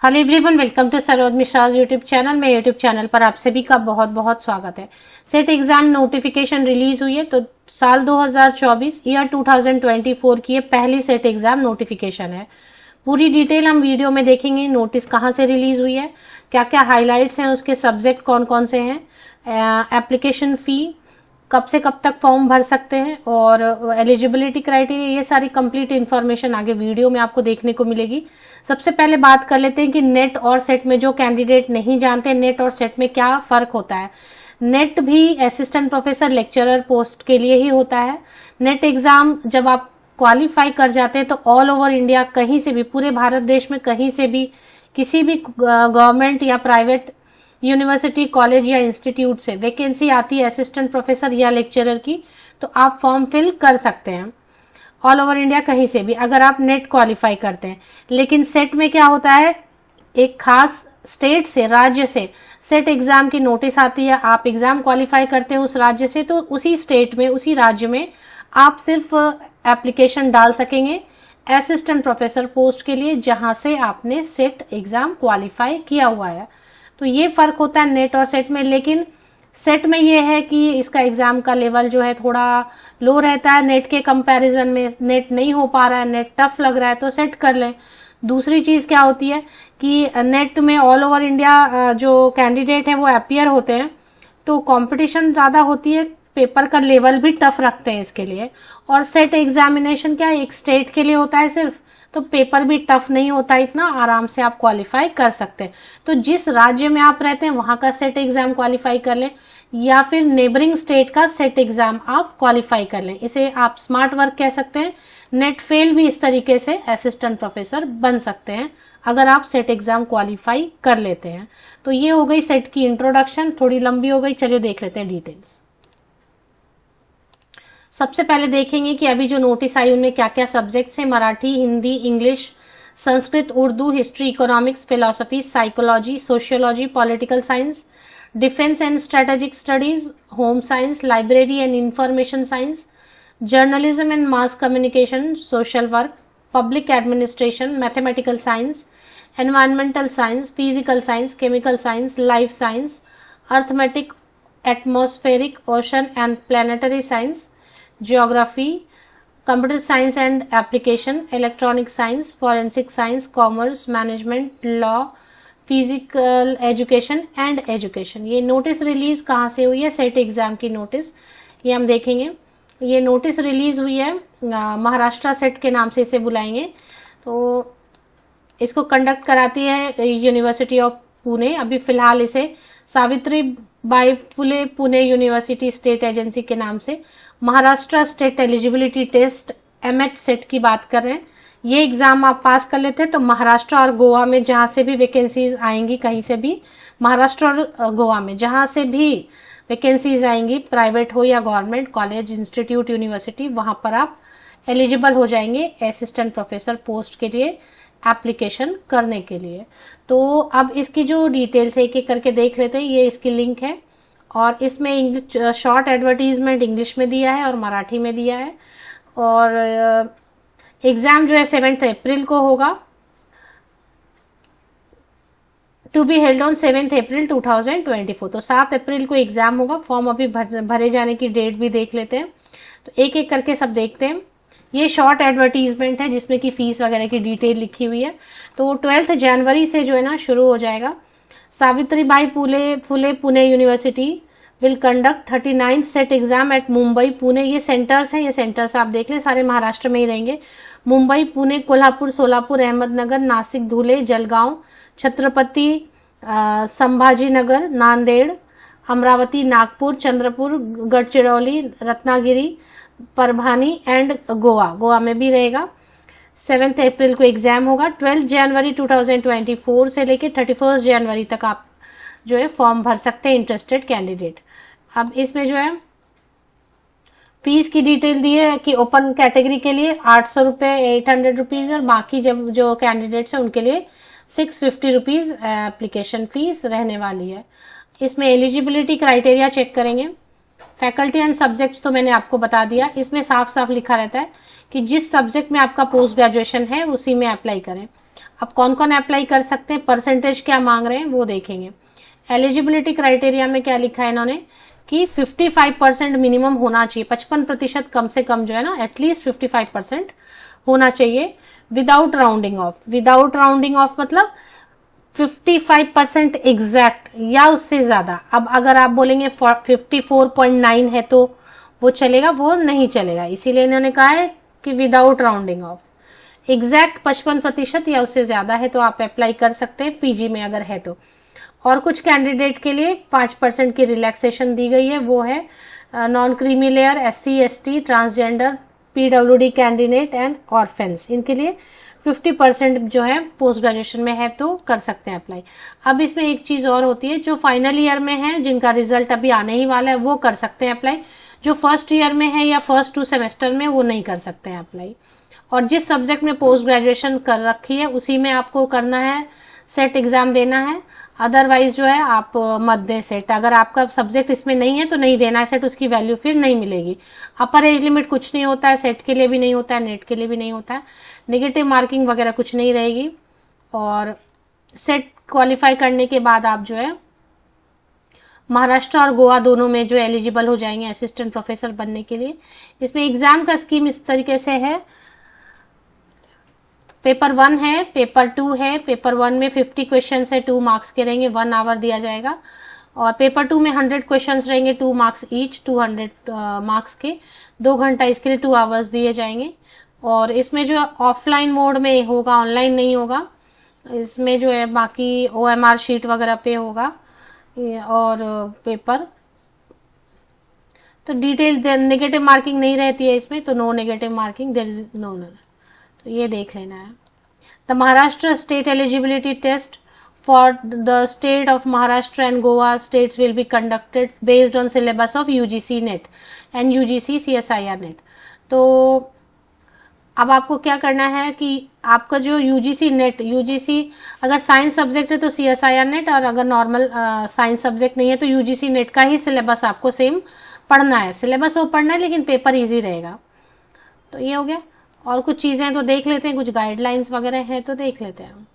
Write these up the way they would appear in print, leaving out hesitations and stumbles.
Hello everyone, welcome to Saroj Mishra's YouTube channel. मैं YouTube channel पर आप सभी का बहुत बहुत स्वागत है। सेट एग्जाम नोटिफिकेशन रिलीज हुई है, तो साल 2024 ईयर 2024 की ये पहली सेट एग्जाम नोटिफिकेशन है। पूरी डिटेल हम वीडियो में देखेंगे। नोटिस कहाँ से रिलीज हुई है, क्या क्या हाईलाइट्स हैं, उसके सब्जेक्ट कौन कौन से हैं, एप्लीकेशन फी, कब से कब तक फॉर्म भर सकते हैं और एलिजिबिलिटी क्राइटेरिया, ये सारी कंप्लीट इन्फॉर्मेशन आगे वीडियो में आपको देखने को मिलेगी। सबसे पहले बात कर लेते हैं कि नेट और सेट में जो कैंडिडेट नहीं जानते नेट और सेट में क्या फर्क होता है। नेट भी असिस्टेंट प्रोफेसर लेक्चरर पोस्ट के लिए ही होता है। नेट एग्जाम जब आप क्वालिफाई कर जाते हैं तो ऑल ओवर इंडिया, कहीं से भी, पूरे भारत देश में कहीं से भी, किसी भी गवर्नमेंट या प्राइवेट यूनिवर्सिटी, कॉलेज या इंस्टीट्यूट से वैकेंसी आती है असिस्टेंट प्रोफेसर या लेक्चरर की, तो आप फॉर्म फिल कर सकते हैं ऑल ओवर इंडिया कहीं से भी, अगर आप नेट क्वालिफाई करते हैं। लेकिन सेट में क्या होता है, एक खास स्टेट से, राज्य से सेट एग्जाम की नोटिस आती है। आप एग्जाम क्वालिफाई करते हैं उस राज्य से, तो उसी स्टेट में, उसी राज्य में आप सिर्फ एप्लीकेशन डाल सकेंगे असिस्टेंट प्रोफेसर पोस्ट के लिए, जहां से आपने सेट एग्जाम क्वालिफाई किया हुआ है। तो ये फर्क होता है नेट और सेट में। लेकिन सेट में ये है कि इसका एग्जाम का लेवल जो है थोड़ा लो रहता है नेट के कंपैरिजन में। नेट नहीं हो पा रहा है, नेट टफ लग रहा है, तो सेट कर लें। दूसरी चीज क्या होती है कि नेट में ऑल ओवर इंडिया जो कैंडिडेट है वो अपीयर होते हैं, तो कंपटीशन ज्यादा होती है, पेपर का लेवल भी टफ रखते हैं इसके लिए। और सेट एग्जामिनेशन क्या एक स्टेट के लिए होता है सिर्फ, तो पेपर भी टफ नहीं होता, इतना आराम से आप क्वालिफाई कर सकते हैं। तो जिस राज्य में आप रहते हैं वहां का सेट एग्जाम क्वालिफाई कर लें, या फिर नेबरिंग स्टेट का सेट एग्जाम आप क्वालिफाई कर लें। इसे आप स्मार्ट वर्क कह सकते हैं। नेट फेल भी इस तरीके से असिस्टेंट प्रोफेसर बन सकते हैं अगर आप सेट एग्जाम क्वालिफाई कर लेते हैं। तो ये हो गई सेट की इंट्रोडक्शन, थोड़ी लंबी हो गई। चलिए देख लेते हैं डिटेल्स। सबसे पहले देखेंगे कि अभी जो नोटिस आई उनमें क्या क्या सब्जेक्ट्स हैं। Marathi, Hindi, English, Sanskrit, Urdu, history, economics, philosophy, psychology, sociology, political science, defence and strategic studies, home science, library and information science, journalism and mass communication, social work, public administration, mathematical science, environmental science, physical science, chemical science, life science, arithmetic, atmospheric, ocean and planetary science, geography, computer science and application, electronic science, forensic science, commerce, management, law, physical education and education. ये notice release कहाँ से हुई है, set exam की notice, ये हम देखेंगे। ये नोटिस रिलीज हुई है महाराष्ट्र सेट के नाम से इसे बुलाएंगे। तो इसको कंडक्ट कराती है यूनिवर्सिटी ऑफ पुणे। अभी फिलहाल इसे Savitribai Phule Pune university state agency के नाम से Maharashtra state eligibility test MH SET की बात कर रहे हैं। ये एग्जाम आप पास कर लेते हैं तो महाराष्ट्र और गोवा में जहां से भी वैकेंसीज आएंगी, कहीं से भी, महाराष्ट्र और गोवा में जहां से भी वैकेंसीज आएंगी, प्राइवेट हो या गवर्नमेंट, कॉलेज, इंस्टीट्यूट, यूनिवर्सिटी, वहां पर आप एलिजिबल हो जाएंगे असिस्टेंट प्रोफेसर पोस्ट के लिए एप्लीकेशन करने के लिए। तो अब इसकी जो डिटेल्स एक एक करके देख लेते हैं। ये इसकी लिंक है और इसमें इंग्लिश शॉर्ट एडवर्टीजमेंट इंग्लिश में दिया है और मराठी में दिया है। और एग्जाम जो है 7 अप्रैल को होगा, टू बी हेल्ड ऑन 7 अप्रैल 2024। तो 7 अप्रैल को एग्जाम होगा। फॉर्म अभी भरे जाने की डेट भी देख लेते हैं। तो एक एक करके सब देखते हैं। ये शॉर्ट एडवर्टीजमेंट है जिसमें कि फीस वगैरह की डिटेल लिखी हुई है। तो 12 जनवरी से जो है ना शुरू हो जाएगा। Savitribai Phule Pune university will conduct 39 SET exam at Mumbai, Pune. ये सेंटर्स हैं, ये सेंटर्स आप देख लें, सारे महाराष्ट्र में ही रहेंगे। मुंबई, पुणे, कोल्हापुर, सोलापुर, अहमदनगर, नासिक, धुले, जलगांव, छत्रपति संभाजीनगर, नांदेड़, अमरावती, नागपुर, चंद्रपुर, गढ़चिरौली, रत्नागिरी, परभानी एंड गोवा में भी रहेगा। 7 अप्रैल को एग्जाम होगा। 12 जनवरी 2024 से लेकर 31 जनवरी तक आप जो है फॉर्म भर सकते हैं इंटरेस्टेड कैंडिडेट। अब इसमें जो है फीस की डिटेल दी है कि ओपन कैटेगरी के लिए 800 रुपए, 800 रुपीज, और बाकी जब जो कैंडिडेट्स हैं उनके लिए 650 रुपीज एप्लीकेशन फीस रहने वाली है। इसमें एलिजिबिलिटी क्राइटेरिया चेक करेंगे। फैकल्टी एंड सब्जेक्ट्स तो मैंने आपको बता दिया। इसमें साफ साफ लिखा रहता है कि जिस सब्जेक्ट में आपका पोस्ट ग्रेजुएशन है उसी में अप्लाई करें। अब कौन कौन अप्लाई कर सकते हैं, परसेंटेज क्या मांग रहे हैं वो देखेंगे। एलिजिबिलिटी क्राइटेरिया में क्या लिखा है इन्होंने कि 55% मिनिमम होना चाहिए, 55% कम से कम जो है ना, एटलीस्ट 55% होना चाहिए without rounding off. Without rounding off मतलब 55% एग्जैक्ट या उससे ज्यादा। अब अगर आप बोलेंगे 54.9 है तो वो चलेगा, वो नहीं चलेगा, इसीलिए इन्होंने कहा है कि विदाउट राउंडिंग ऑफ। एग्जैक्ट 55% या उससे ज्यादा है तो आप अप्लाई कर सकते हैं पीजी में अगर है तो। और कुछ कैंडिडेट के लिए 5% की रिलैक्सेशन दी गई है, वो है non creamy layer, SC ST, transgender, PWD candidate and orphans, इनके लिए 50% जो है पोस्ट ग्रेजुएशन में है तो कर सकते हैं अप्लाई। अब इसमें एक चीज और होती है, जो फाइनल ईयर में है जिनका रिजल्ट अभी आने ही वाला है वो कर सकते हैं अप्लाई, जो फर्स्ट ईयर में है या फर्स्ट 2 सेमेस्टर में वो नहीं कर सकते हैं अप्लाई। और जिस सब्जेक्ट में पोस्ट ग्रेजुएशन कर रखी है उसी में आपको करना है, सेट एग्जाम देना है, अदरवाइज जो है आप मत दें सेट। अगर आपका सब्जेक्ट इसमें नहीं है तो नहीं देना है सेट, उसकी वैल्यू फिर नहीं मिलेगी। अपर एज लिमिट कुछ नहीं होता है, सेट के लिए भी नहीं होता है, नेट के लिए भी नहीं होता है, नेगेटिव मार्किंग वगैरह कुछ नहीं रहेगी। और सेट क्वालिफाई करने के बाद आप जो है महाराष्ट्र और गोवा दोनों में जो एलिजिबल हो जाएंगे असिस्टेंट प्रोफेसर बनने के लिए। इसमें एग्जाम का स्कीम इस तरीके से है, पेपर 1 है, पेपर 2 है। पेपर 1 में 50 क्वेश्चन है, 2 मार्क्स के रहेंगे, 1 आवर दिया जाएगा। और पेपर 2 में 100 क्वेश्चन रहेंगे, 2 मार्क्स ईच, 200 मार्क्स के, 2 घंटा इसके लिए 2 आवर्स दिए जाएंगे। और इसमें जो ऑफलाइन मोड में होगा, ऑनलाइन नहीं होगा, इसमें जो है बाकी OMR शीट वगैरह पे होगा और पेपर। तो डिटेल नेगेटिव मार्किंग नहीं रहती है इसमें, तो no negative marking, there is no. तो ये देख लेना है। The Maharashtra state eligibility test for the state of Maharashtra and Goa states will be conducted based on syllabus of UGC NET and UGC CSIR NET. तो अब आपको क्या करना है कि आपका जो UGC नेट, UGC अगर साइंस सब्जेक्ट है तो CSIR नेट, और अगर नॉर्मल साइंस सब्जेक्ट नहीं है तो UGC नेट का ही सिलेबस आपको सेम पढ़ना है। सिलेबस वो पढ़ना है लेकिन पेपर इजी रहेगा। तो ये हो गया। और कुछ चीजें तो देख लेते हैं, कुछ गाइडलाइंस वगैरह हैं तो देख लेते हैं।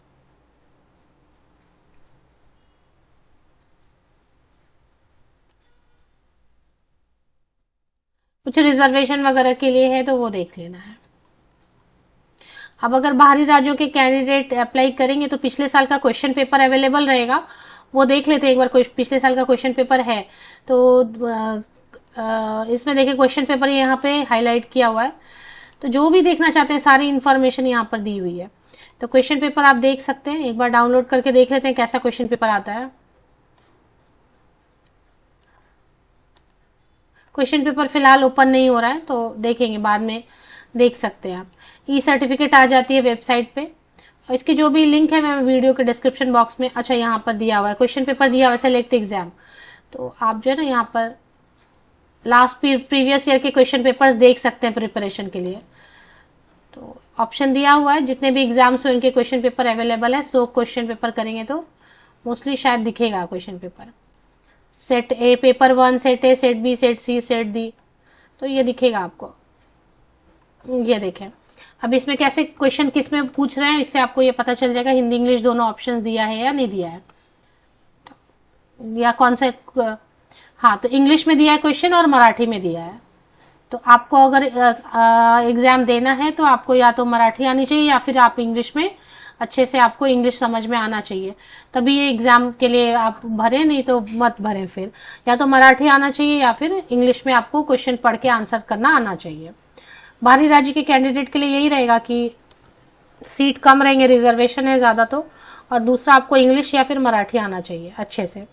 कुछ रिजर्वेशन वगैरह के लिए है तो वो देख लेना है। अब अगर बाहरी राज्यों के कैंडिडेट अप्लाई करेंगे तो पिछले साल का क्वेश्चन पेपर अवेलेबल रहेगा, वो देख लेते हैं एक बार। पिछले साल का क्वेश्चन पेपर है तो इसमें देखिए क्वेश्चन पेपर यहाँ पे हाईलाइट किया हुआ है, तो जो भी देखना चाहते हैं सारी इन्फॉर्मेशन यहाँ पर दी हुई है। तो क्वेश्चन पेपर आप देख सकते हैं, एक बार डाउनलोड करके देख लेते हैं कैसा क्वेश्चन पेपर आता है। क्वेश्चन पेपर फिलहाल ओपन नहीं हो रहा है तो देखेंगे, बाद में देख सकते हैं आप। सर्टिफिकेट आ जाती है वेबसाइट पे, और इसकी जो भी लिंक है मैं वीडियो के डिस्क्रिप्शन बॉक्स में, अच्छा यहाँ पर दिया हुआ है, क्वेश्चन पेपर दिया हुआ है, सेलेक्ट एग्जाम। तो आप जो है ना यहाँ पर लास्ट प्रीवियस ईयर के क्वेश्चन पेपर्स देख सकते हैं प्रिपरेशन के लिए। तो ऑप्शन दिया हुआ है, जितने भी एग्जाम्स हो इनके क्वेश्चन पेपर अवेलेबल है। 100 क्वेश्चन पेपर करेंगे तो मोस्टली शायद दिखेगा question paper. Set A paper 1, set A, set B, set C, set D, तो ये दिखेगा आपको। ये देखें, अब इसमें कैसे क्वेश्चन किस में पूछ रहे हैं इससे आपको ये पता चल जाएगा। हिंदी इंग्लिश दोनों ऑप्शन दिया है या नहीं दिया है, तो या कौन से, हाँ तो इंग्लिश में दिया है क्वेश्चन और मराठी में दिया है। तो आपको अगर एग्जाम देना है तो आपको या तो मराठी आनी चाहिए या फिर आप इंग्लिश में अच्छे से, आपको इंग्लिश समझ में आना चाहिए, तभी ये एग्जाम के लिए आप भरें, नहीं तो मत भरें। फिर या तो मराठी आना चाहिए या फिर इंग्लिश में आपको क्वेश्चन पढ़ के आंसर करना आना चाहिए। बाहरी राज्य के कैंडिडेट के लिए यही रहेगा कि सीट कम रहेंगे, रिजर्वेशन है ज्यादा तो, और दूसरा आपको इंग्लिश या फिर मराठी आना चाहिए अच्छे से।